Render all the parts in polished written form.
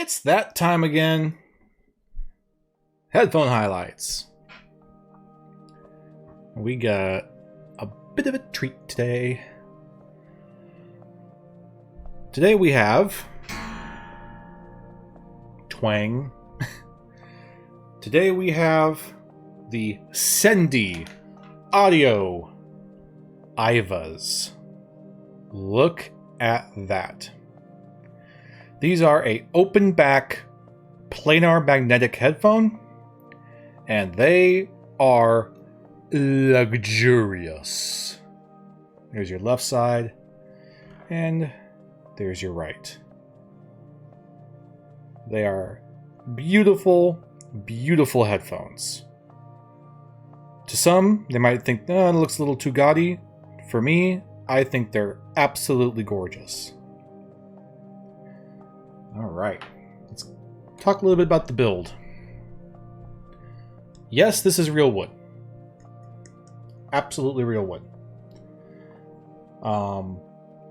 It's that time again. Headphone highlights. We got a bit of a treat today. Today we have twang. Today we have the Sendy audio Aivas. Look at that. These are a open back planar magnetic headphone, and they are luxurious. There's your left side, and there's your right. They are beautiful, beautiful headphones. To some, they might think, oh, it looks a little too gaudy. For me, I think they're absolutely gorgeous. Alright, let's talk a little bit about the build. Yes, this is real wood. Absolutely real wood.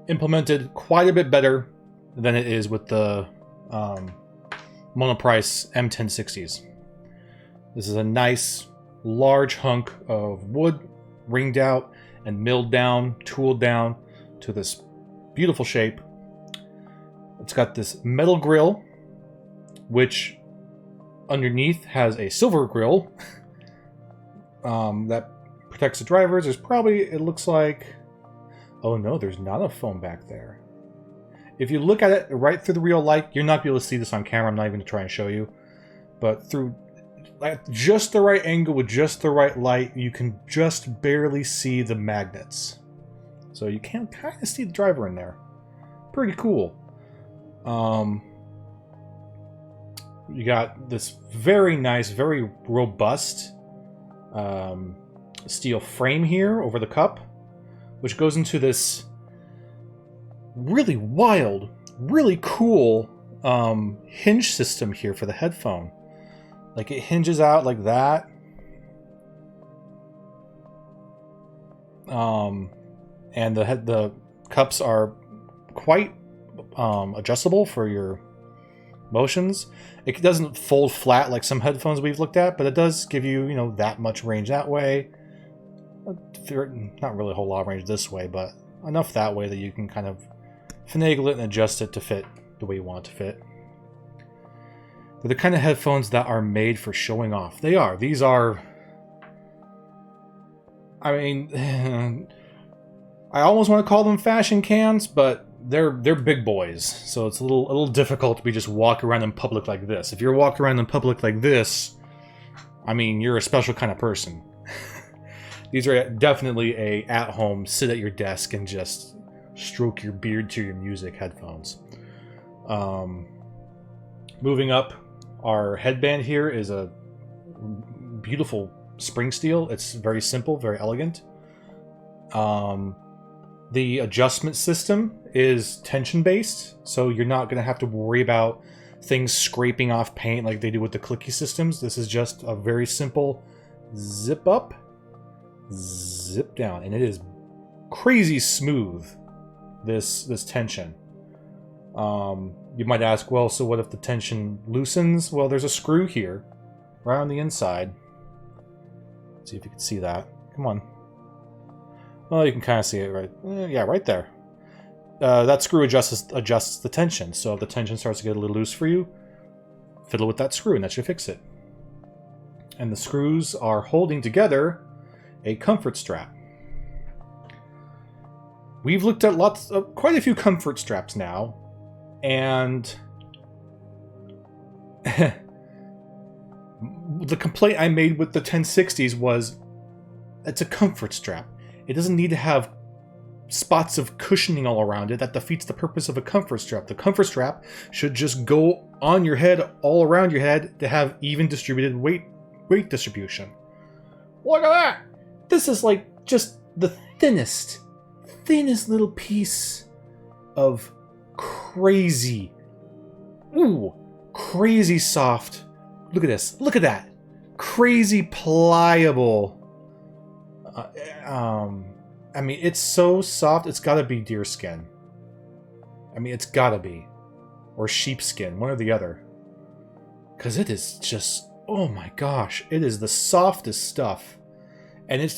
Implemented quite a bit better than it is with the monoprice M1060s. This is a nice, large hunk of wood, ringed out and milled down, tooled down to this beautiful shape. It's got this metal grill, which underneath has a silver grill that protects the drivers. There's probably, it looks like, oh no, there's not a phone back there. If you look at it right through the real light, you're not going to be able to see this on camera. I'm not even going to try and show you. But through just the right angle with just the right light, you can just barely see the magnets. So you can kind of see the driver in there. Pretty cool. You got this very nice, very robust steel frame here over the cup, which goes into this really wild, really cool hinge system here for the headphone. Like, it hinges out like that. And the cups are quite adjustable for your motions. It doesn't fold flat like some headphones we've looked at, but it does give you, you know, that much range that way. Not really a whole lot of range this way, but enough that way that you can kind of finagle it and adjust it to fit the way you want it to fit. They're the kind of headphones that are made for showing off. They are. These are... I mean... I almost want to call them fashion cans, but they're big boys. So it's a little difficult to be just walk around in public like this. If you're walking around in public like this, I mean, you're a special kind of person. These are definitely a at-home, sit at your desk and just stroke your beard to your music headphones. Moving up, our headband here is a beautiful spring steel. It's very simple, very elegant. The adjustment system is tension-based, so you're not going to have to worry about things scraping off paint like they do with the clicky systems. This is just a very simple zip up, zip down, and it is crazy smooth, this tension. You might ask, well, so what if the tension loosens? Well, there's a screw here, right on the inside. Let's see if you can see that. Come on. Well, you can kind of see it right. Yeah, right there. That screw adjusts the tension. So if the tension starts to get a little loose for you, fiddle with that screw, and that should fix it. And the screws are holding together a comfort strap. We've looked at quite a few comfort straps now, and the complaint I made with the 1060s was it's a comfort strap. It doesn't need to have spots of cushioning all around it. That defeats the purpose of a comfort strap. The comfort strap should just go on your head, all around your head, to have even distributed weight distribution. Look at that! This is like just the thinnest little piece of crazy soft. Look at this. Look at that. Crazy pliable. I mean, it's so soft, it's gotta be deer skin. I mean, it's gotta be. or sheepskin, one or the other. Because it is just, oh my gosh, it is the softest stuff. And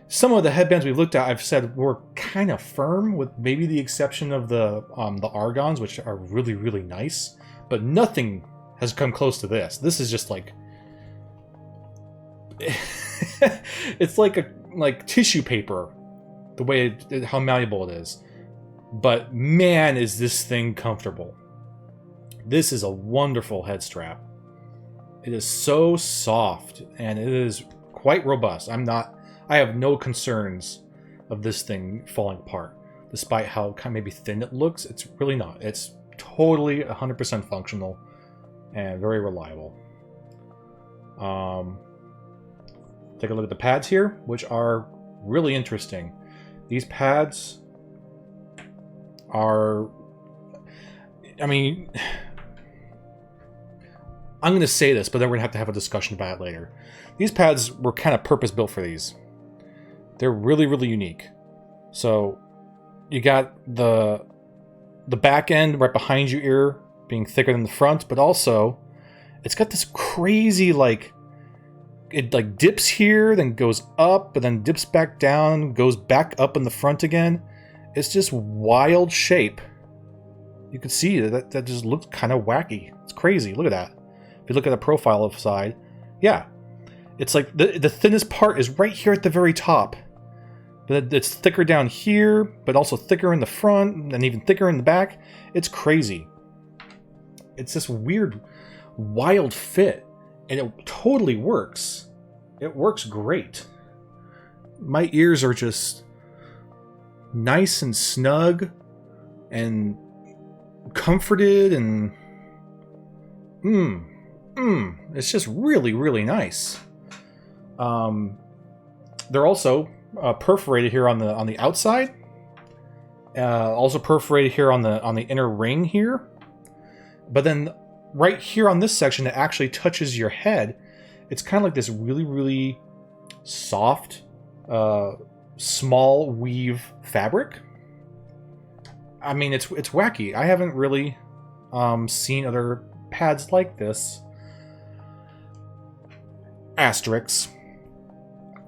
some of the headbands we've looked at, I've said were kind of firm, with maybe the exception of the argons, which are really, really nice. But nothing has come close to this. This is just like, it's like tissue paper, the way how malleable it is. But man, is this thing comfortable. This is a wonderful head strap. It is so soft, and it is quite robust. I have no concerns of this thing falling apart, despite how kind of maybe thin it looks. It's really not. It's totally 100% functional and very reliable. Take a look at the pads here, which are really interesting. These pads are, I mean, I'm going to say this, but then we're going to have a discussion about it later. These pads were kind of purpose-built for these. They're really, really unique. So you got the back end right behind your ear being thicker than the front, but also it's got this crazy, like, it like dips here, then goes up, but then dips back down, goes back up in the front again. It's just wild shape. You can see that just looks kind of wacky. It's crazy. Look at that. If you look at the profile of the side, yeah. It's like the thinnest part is right here at the very top. But it's thicker down here, but also thicker in the front, and even thicker in the back. It's crazy. It's this weird, wild fit, and it totally works. It works great. My ears are just nice and snug and comforted, and it's just really, really nice. They're also perforated here on the outside. Also perforated here on the inner ring here. But then right here on this section that actually touches your head, it's kind of like this really, really soft, small weave fabric. I mean, it's wacky. I haven't really seen other pads like this. Asterisks.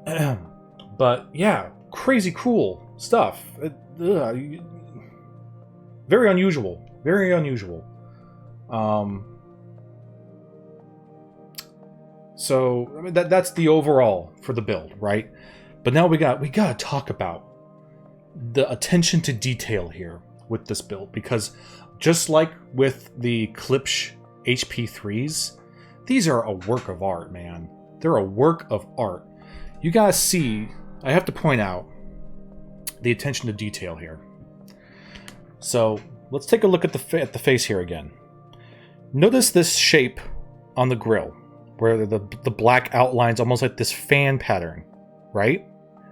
But yeah, crazy cool stuff. Very unusual. Very unusual. So I mean, that's the overall for the build, right? But now we gotta talk about the attention to detail here with this build, because just like with the Klipsch HP3s, these are a work of art, man. They're a work of art. You guys see, I have to point out the attention to detail here. So let's take a look at the face here again. Notice this shape on the grill, where the black outlines almost like this fan pattern, right?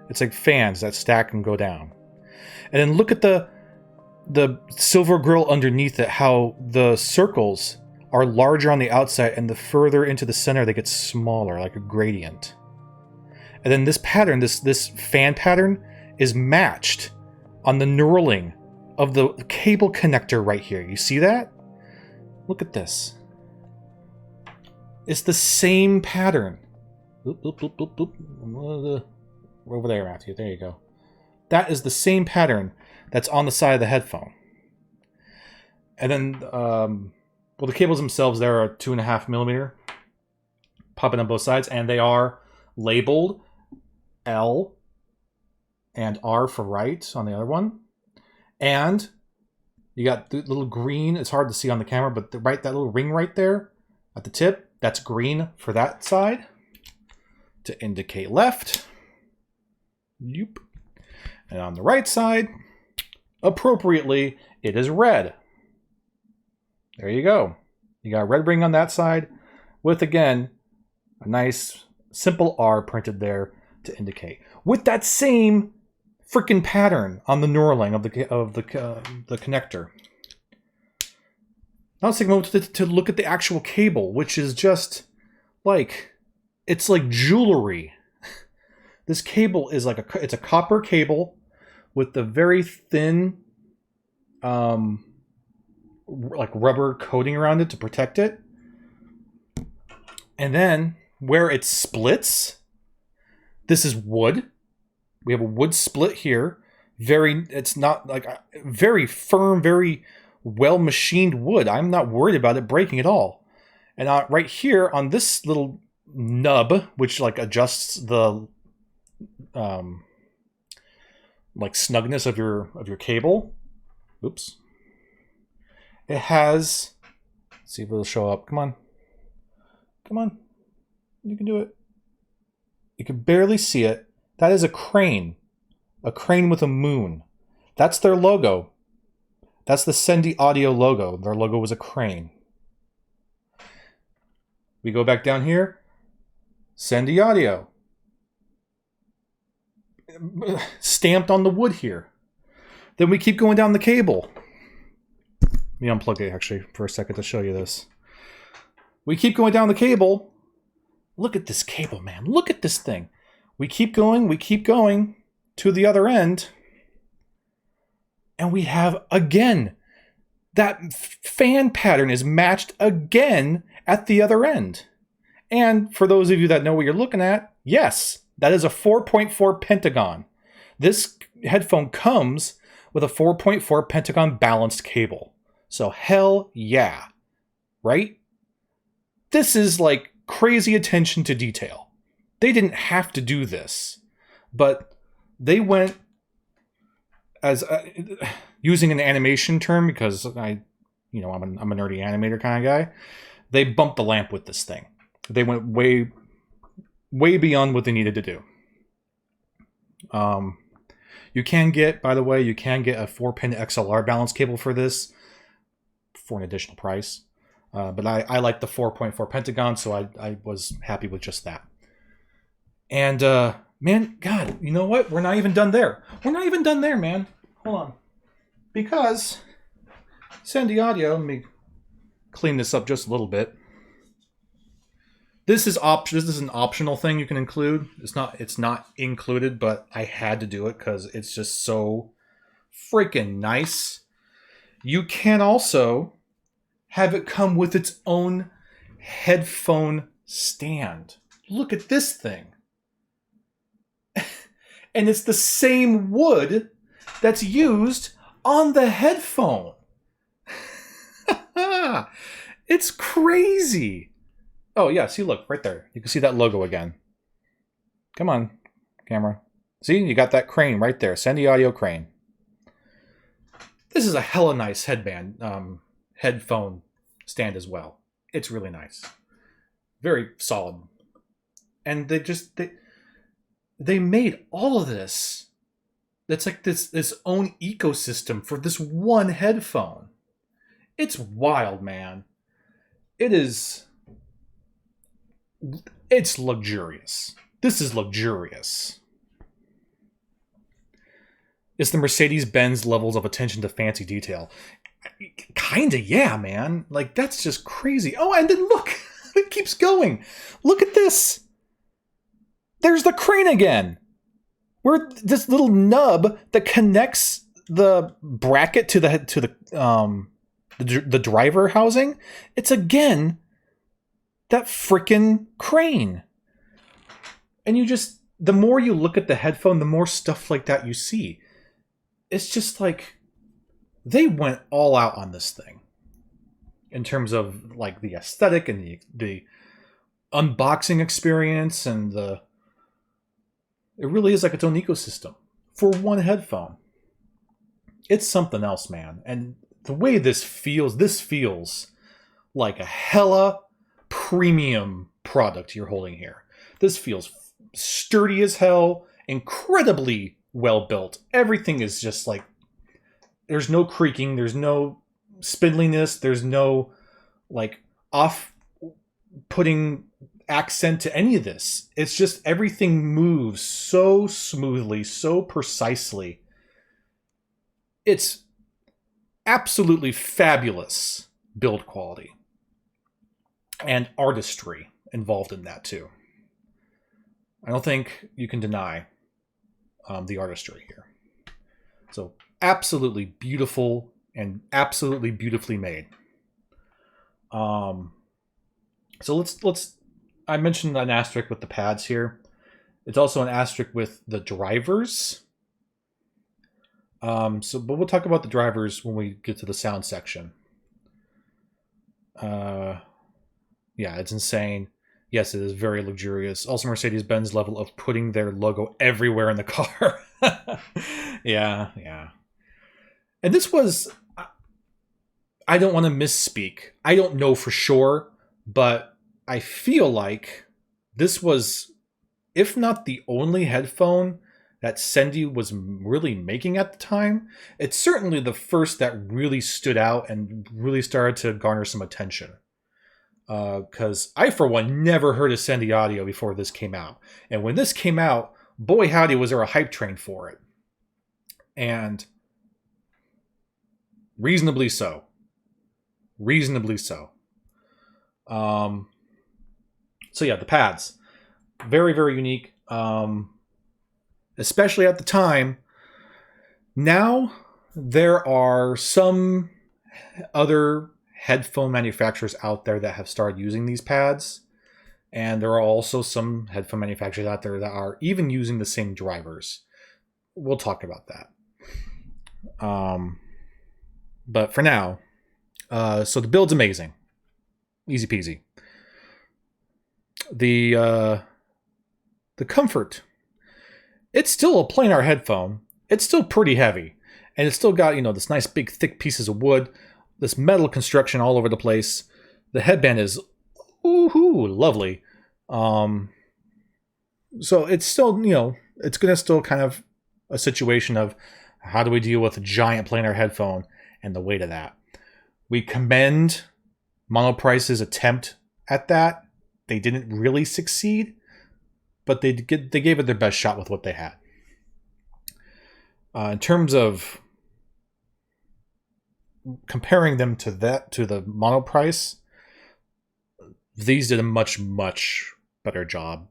It's like fans that stack and go down. And then look at the silver grill underneath it, how the circles are larger on the outside, and the further into the center they get smaller, like a gradient. And then this pattern, this fan pattern, is matched on the knurling of the cable connector right here. You see that? Look at this. It's the same pattern. Oop, oop, oop, oop, oop. Over there, Matthew. There you go. That is the same pattern that's on the side of the headphone. And then, well, the cables themselves there are 2.5mm, popping on both sides, and they are labeled L and R for right on the other one. And you got the little green. It's hard to see on the camera, but that little ring right there at the tip, that's green for that side to indicate left. Yep. And on the right side, appropriately, it is red. There you go. You got a red ring on that side with, again, a nice simple R printed there to indicate. With that same freaking pattern on the knurling of the connector. Now let's take a moment to look at the actual cable, which is just like, it's like jewelry. This cable is like it's a copper cable with the very thin, like rubber coating around it to protect it. And then where it splits, this is wood. We have a wood split here. It's not like very firm, very well machined wood. I'm not worried about it breaking at all. And right here on this little nub, which like adjusts the like snugness of your cable. Oops. It has. Let's see if it'll show up. Come on. Come on. You can do it. You can barely see it. That is a crane. A crane with a moon. That's their logo. That's the Sendy Audio logo. Their logo was a crane. We go back down here. Sendy Audio. Stamped on the wood here. Then we keep going down the cable. Let me unplug it actually for a second to show you this. We keep going down the cable. Look at this cable, man. Look at this thing. We keep going to the other end. And we have, again, that fan pattern is matched again at the other end. And for those of you that know what you're looking at, yes, that is a 4.4 pentagon. This headphone comes with a 4.4 pentagon balanced cable. So hell yeah, right? This is like crazy attention to detail. They didn't have to do this, but they went as using an animation term because I'm a nerdy animator kind of guy. They bumped the lamp with this thing. They went way beyond what they needed to do. You can get a 4-pin XLR balance cable for this for an additional price. But I like the 4.4 pentagon, so I was happy with just that. And man, God, you know what? We're not even done there. We're not even done there, man. Hold on. Because Sendy Audio, let me clean this up just a little bit. This is an optional thing you can include. It's not included, but I had to do it because it's just so freaking nice. You can also have it come with its own headphone stand. Look at this thing. And it's the same wood that's used on the headphone. It's crazy. Oh, yeah. See, look, right there. You can see that logo again. Come on, camera. See, you got that crane right there. Sendy Audio crane. This is a hella nice headphone stand as well. It's really nice. Very solid. And they made all of this. It's like this own ecosystem for this one headphone. It's wild, man. It's luxurious. This is luxurious. It's the Mercedes-Benz levels of attention to fancy detail. Kinda, yeah, man. Like, that's just crazy. Oh, and then look! It keeps going. Look at this! There's the crane again! Where this little nub that connects the bracket to the driver housing, it's again that frickin' crane. And the more you look at the headphone, the more stuff like that you see. It's just like, they went all out on this thing. In terms of like the aesthetic and the unboxing experience and it really is like its own ecosystem for one headphone. It's something else, man. And the way this feels like a hella premium product you're holding here. This feels sturdy as hell, incredibly well built. Everything is just like, there's no creaking, there's no spindliness, there's no like off-putting accent to any of this. It's just everything moves so smoothly, so precisely. It's absolutely fabulous build quality and artistry involved in that too. I don't think you can deny the artistry here. So absolutely beautiful and absolutely beautifully made. So let's. I mentioned an asterisk with the pads here. It's also an asterisk with the drivers. But we'll talk about the drivers when we get to the sound section. Yeah, it's insane. Yes, it is very luxurious. Also, Mercedes-Benz level of putting their logo everywhere in the car. Yeah. And this was... I don't want to misspeak. I don't know for sure, but I feel like this was, if not the only headphone that Sendy was really making at the time, it's certainly the first that really stood out and really started to garner some attention. Because I, for one, never heard of Sendy audio before this came out. And when this came out, boy howdy was there a hype train for it. And reasonably so. Reasonably so. So yeah, the pads. Very, very unique. Especially at the time. Now, there are some other headphone manufacturers out there that have started using these pads. And there are also some headphone manufacturers out there that are even using the same drivers. We'll talk about that. But for now, so the build's amazing. Easy peasy. The comfort. It's still a planar headphone. It's still pretty heavy. And it's still got, this nice big thick pieces of wood, this metal construction all over the place. The headband is lovely. So it's still, it's going to still kind of a situation of how do we deal with a giant planar headphone and the weight of that. We commend Monoprice's attempt at that. They didn't really succeed, but they gave it their best shot with what they had. In terms of comparing them to the Monoprice, these did a much, much better job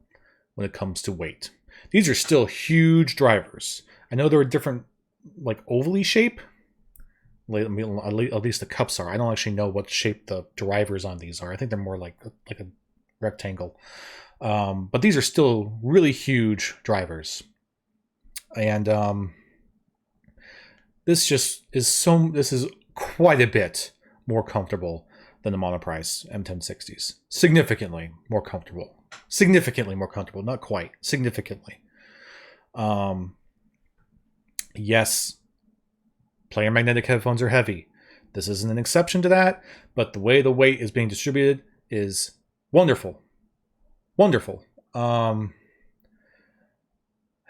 when it comes to weight. These are still huge drivers. I know they're a different, like, ovally shape. At least the cups are. I don't actually know what shape the drivers on these are. I think they're more like a rectangle. But these are still really huge drivers. And this is quite a bit more comfortable than the Monoprice M1060s. Significantly more comfortable. Not quite. Significantly. Yes, planar magnetic headphones are heavy. This isn't an exception to that, but the way the weight is being distributed is wonderful. Wonderful.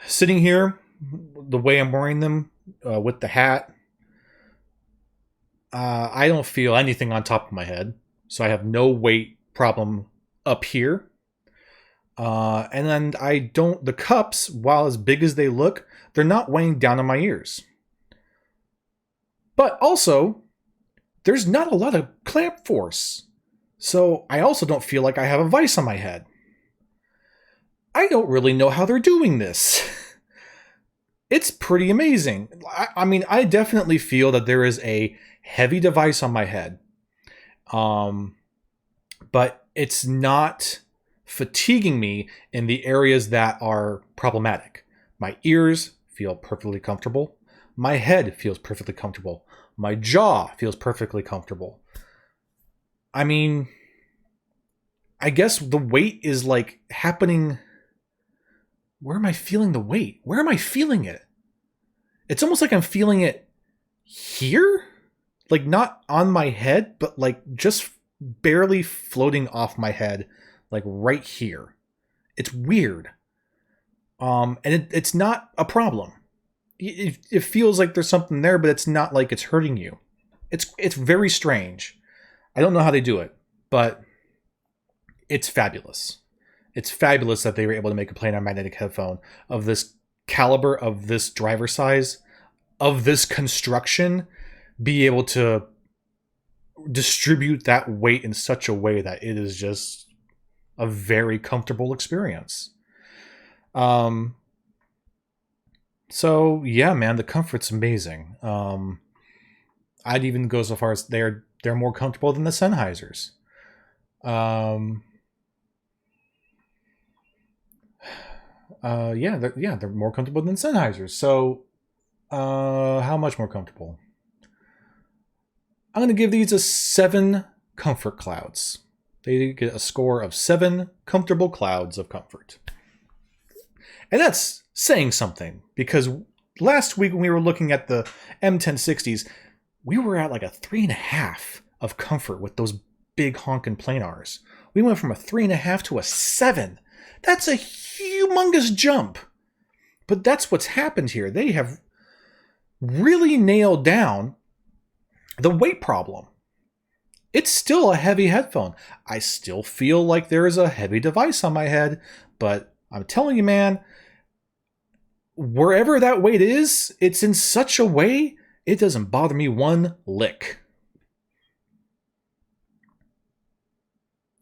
Sitting here, the way I'm wearing them with the hat, I don't feel anything on top of my head, so I have no weight problem up here. And then the cups, while as big as they look, they're not weighing down on my ears. But also, there's not a lot of clamp force. So I also don't feel like I have a vise on my head. I don't really know how they're doing this. It's pretty amazing. I mean, I definitely feel that there is a heavy device on my head. But it's not fatiguing me in the areas that are problematic. My ears feel perfectly comfortable. My head feels perfectly comfortable. My jaw feels perfectly comfortable. I mean, I guess the weight is like happening. Where am I feeling the weight? Where am I feeling it? It's almost like I'm feeling it here? Like not on my head, but like just barely floating off my head, like right here. It's weird. And it's not a problem. It feels like there's something there, but it's not like it's hurting you. It's very strange. I don't know how they do it, but it's fabulous. It's fabulous that they were able to make a planar magnetic headphone of this caliber, of this driver size, of this construction, be able to distribute that weight in such a way that it is just a very comfortable experience. So yeah, man, the comfort's amazing. I'd even go so far as they're more comfortable than the Sennheisers. They're more comfortable than Sennheisers. So, how much more comfortable? I'm going to give these a 7 comfort clouds. They get a score of 7 comfortable clouds of comfort. And that's saying something, because last week when we were looking at the M1060s, we were at like a 3.5 of comfort with those big honkin' planars. We went from a 3.5 to a 7. That's a humongous jump. But that's what's happened here. They have really nailed down the weight problem. It's still a heavy headphone. I still feel like there is a heavy device on my head, but I'm telling you, man, wherever that weight is, it's in such a way it doesn't bother me one lick.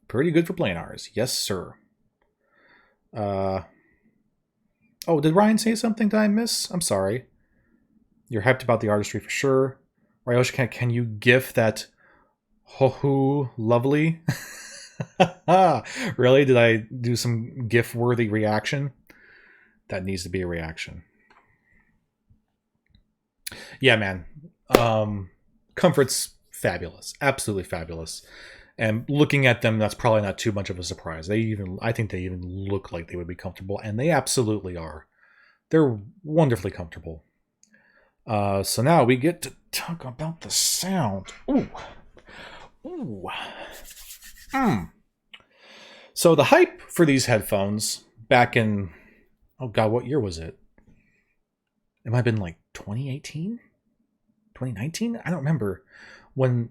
Pretty good for planars. Yes, sir. Oh, did Ryan say something that I miss? I'm sorry. You're hyped about the artistry for sure. Ryoshi, can you gif that ho-hoo lovely? Really? Did I do some gif-worthy reaction? That needs to be a reaction. Yeah, man. Comfort's fabulous. Absolutely fabulous. And looking at them, that's probably not too much of a surprise. I think they even look like they would be comfortable, and they absolutely are. They're wonderfully comfortable. So now we get to talk about the sound. Ooh. Ooh. So the hype for these headphones back in, oh God, what year was it? It might have been like 2018? 2019? I don't remember when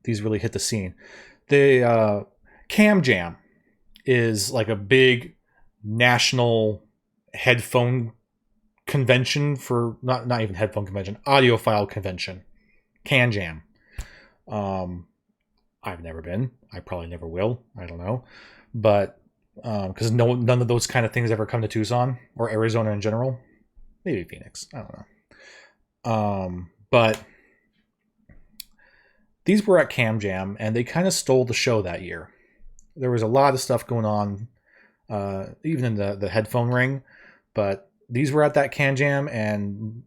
these really hit the scene. The Cam Jam is like a big national headphone convention for, not even headphone convention, audiophile convention. Can Jam. I've never been. I probably never will. I don't know. But because none of those kind of things ever come to Tucson or Arizona in general. Maybe Phoenix. I don't know. But these were at Cam Jam, and they kind of stole the show that year. There was a lot of stuff going on, even in the headphone ring. But these were at that Cam Jam, and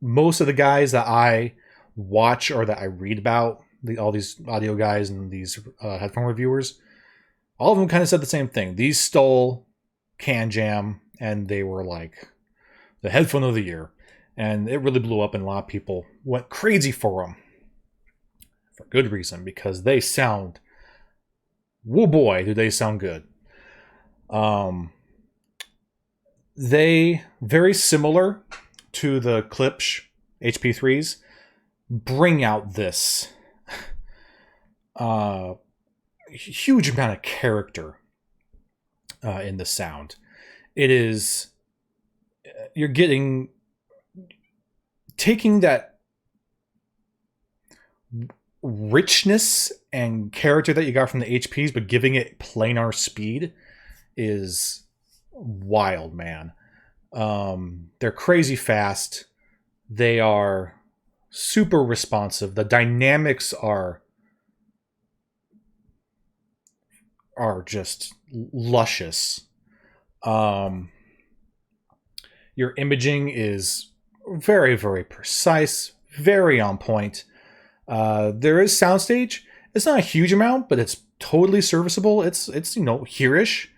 most of the guys that I watch or that I read about, all these audio guys and these headphone reviewers, all of them kind of said the same thing. These stole Can Jam, and they were like the headphone of the year. And it really blew up, and a lot of people went crazy for them. For good reason, because they sound, whoa boy, do they sound good. They, very similar to the Klipsch HP3s, bring out this huge amount of character in the sound. It is, you're taking that richness and character that you got from the HPs, but giving it planar speed is wild, man. They're crazy fast. They are super responsive. The dynamics are just luscious. Your imaging is very, very precise, very on point. There is soundstage. It's not a huge amount, but it's totally serviceable. It's hearish.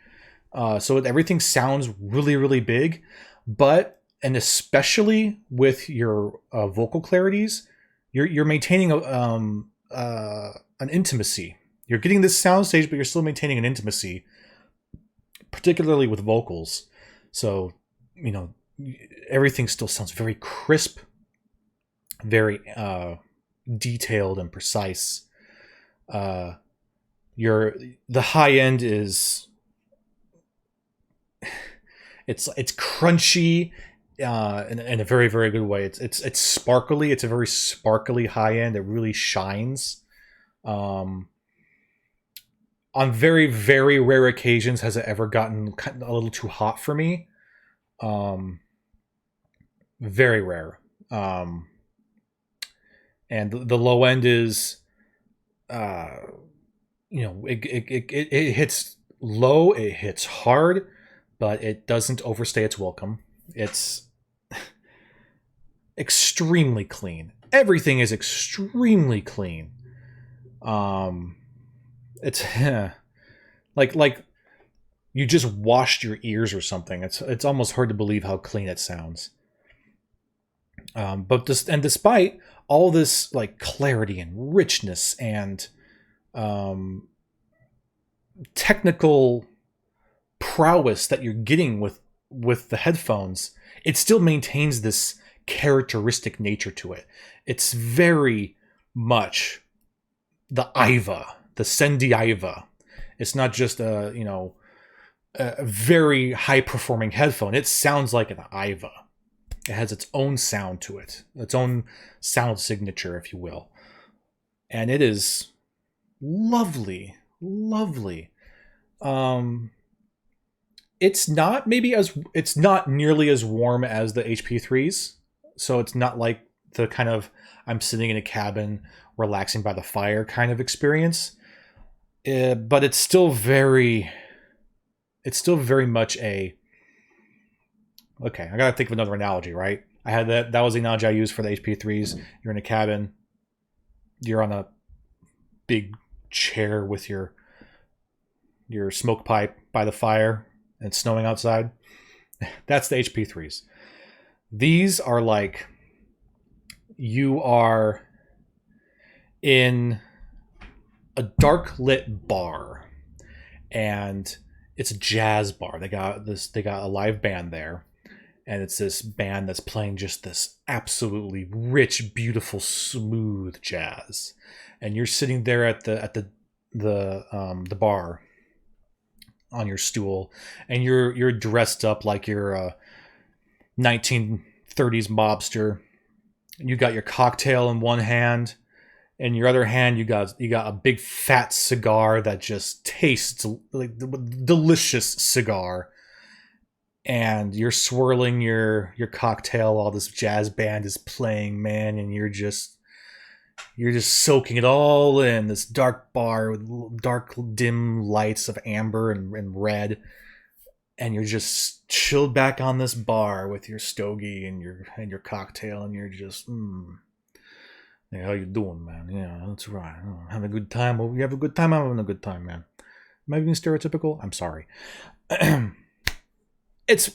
So everything sounds really, really big. And especially with your vocal clarities, you're maintaining an intimacy. You're getting this soundstage, but you're still maintaining an intimacy, particularly with vocals. So, everything still sounds very crisp, very detailed and precise. The high end is it's crunchy in a very, very good way. It's sparkly. It's a very sparkly high end. It really shines. On very, very rare occasions has it ever gotten a little too hot for me. Very rare. and the low end is, it hits low, it hits hard, but it doesn't overstay its welcome. It's extremely clean. Everything is extremely clean. It's like you just washed your ears or something. It's almost hard to believe how clean it sounds. But despite all this like clarity and richness and technical prowess that you're getting with the headphones, it still maintains this characteristic nature to it. It's very much the Aiva, the Sendy Aiva. It's not just a very high performing headphone. It sounds like an Aiva. It has its own sound to it, its own sound signature, if you will. And it is lovely, lovely. It's not nearly as warm as the HP3s. So it's not like the kind of I'm sitting in a cabin relaxing by the fire kind of experience. But it's still very much a, okay, I gotta think of another analogy, right? I had that was the analogy I used for the HP3s. You're in a cabin, you're on a big chair with your smoke pipe by the fire, and it's snowing outside. That's the HP3s. These are like you are in a dark lit bar, and it's a jazz bar. They got a live band there, and it's this band that's playing just this absolutely rich, beautiful, smooth jazz. And you're sitting there at the bar on your stool, and you're dressed up like you're a 1930s mobster. You got your cocktail in one hand, in your other hand you got a big fat cigar that just tastes like delicious cigar, and you're swirling your cocktail while this jazz band is playing, man, and you're just soaking it all in. This dark bar with dark dim lights of amber and red, and you're just chilled back on this bar with your stogie and your cocktail, and you're just hey, how you doing, man? Yeah, that's right. Having a good time. Well, you have a good time. I'm having a good time, man. Am I being stereotypical? I'm sorry. It's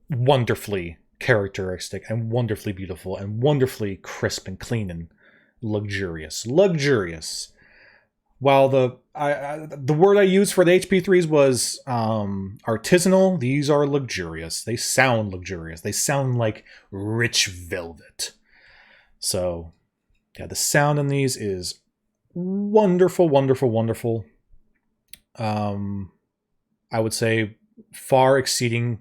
wonderfully characteristic and wonderfully beautiful and wonderfully crisp and clean and luxurious. While the word I used for the HP3s was artisanal, these are luxurious. They sound luxurious. They sound like rich velvet. So, yeah, the sound in these is wonderful, wonderful, wonderful. I would say far exceeding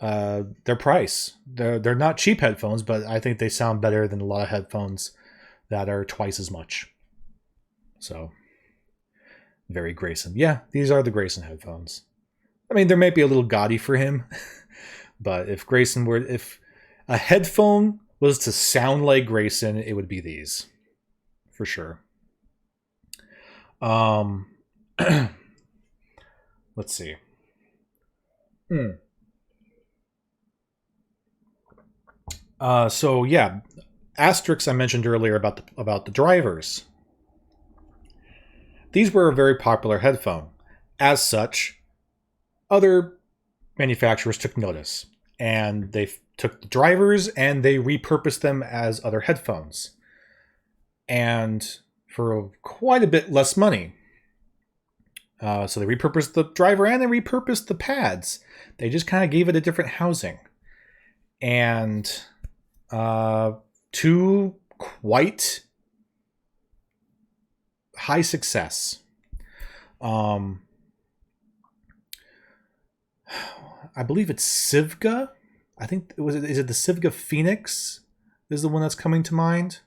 their price. They're not cheap headphones, but I think they sound better than a lot of headphones that are twice as much. So, very Grayson. Yeah, these are the Grayson headphones. I mean, there might be a little gaudy for him, but if a headphone was to sound like Grayson, it would be these, for sure. Let's see. So yeah, asterisks I mentioned earlier about the drivers. These were a very popular headphone. As such, other manufacturers took notice, and they took the drivers and they repurposed them as other headphones. And for quite a bit less money. So they repurposed the driver and they repurposed the pads. They just kind of gave it a different housing. And to quite high success. I believe it's Sivga. I think is it the Sivga Phoenix is the one that's coming to mind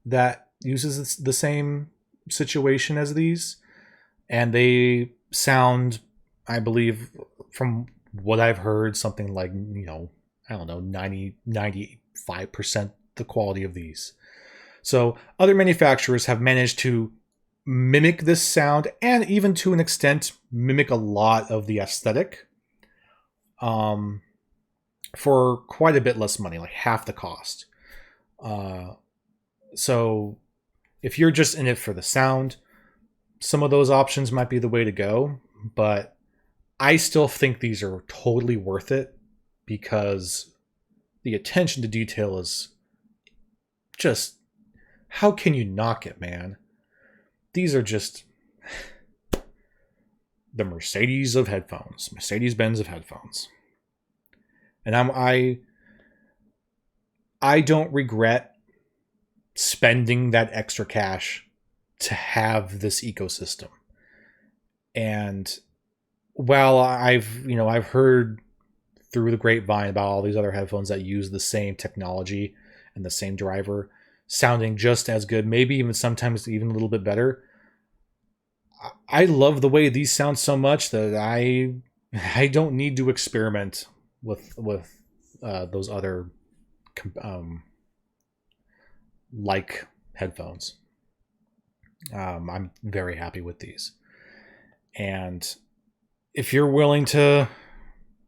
that uses the same situation as these, and they sound, I believe, from what I've heard, something like, I don't know, 95% the quality of these. So other manufacturers have managed to mimic this sound and even to an extent mimic a lot of the aesthetic for quite a bit less money, like half the cost. So if you're just in it for the sound, some of those options might be the way to go, but I still think these are totally worth it because the attention to detail is just, how can you knock it, man? These are just the Mercedes of headphones, Mercedes-Benz of headphones. And I don't regret spending that extra cash to have this ecosystem. And while I've heard through the grapevine about all these other headphones that use the same technology and the same driver sounding just as good, maybe even sometimes even a little bit better, I love the way these sound so much that I don't need to experiment with those other like headphones. I'm very happy with these. And if you're willing to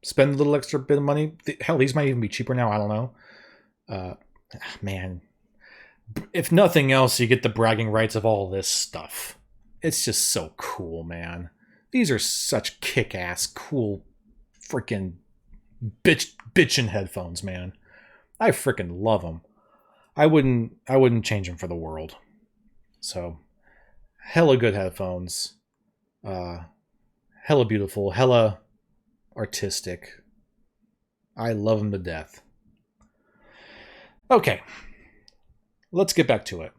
spend a little extra bit of money, hell, these might even be cheaper now. I don't know. Man, if nothing else, you get the bragging rights of all this stuff. It's just so cool, man. These are such kick-ass, cool, freaking bitchin' headphones, man. I freaking love them. I wouldn't change them for the world. So, hella good headphones. Hella beautiful, hella artistic. I love them to death. Okay, let's get back to it.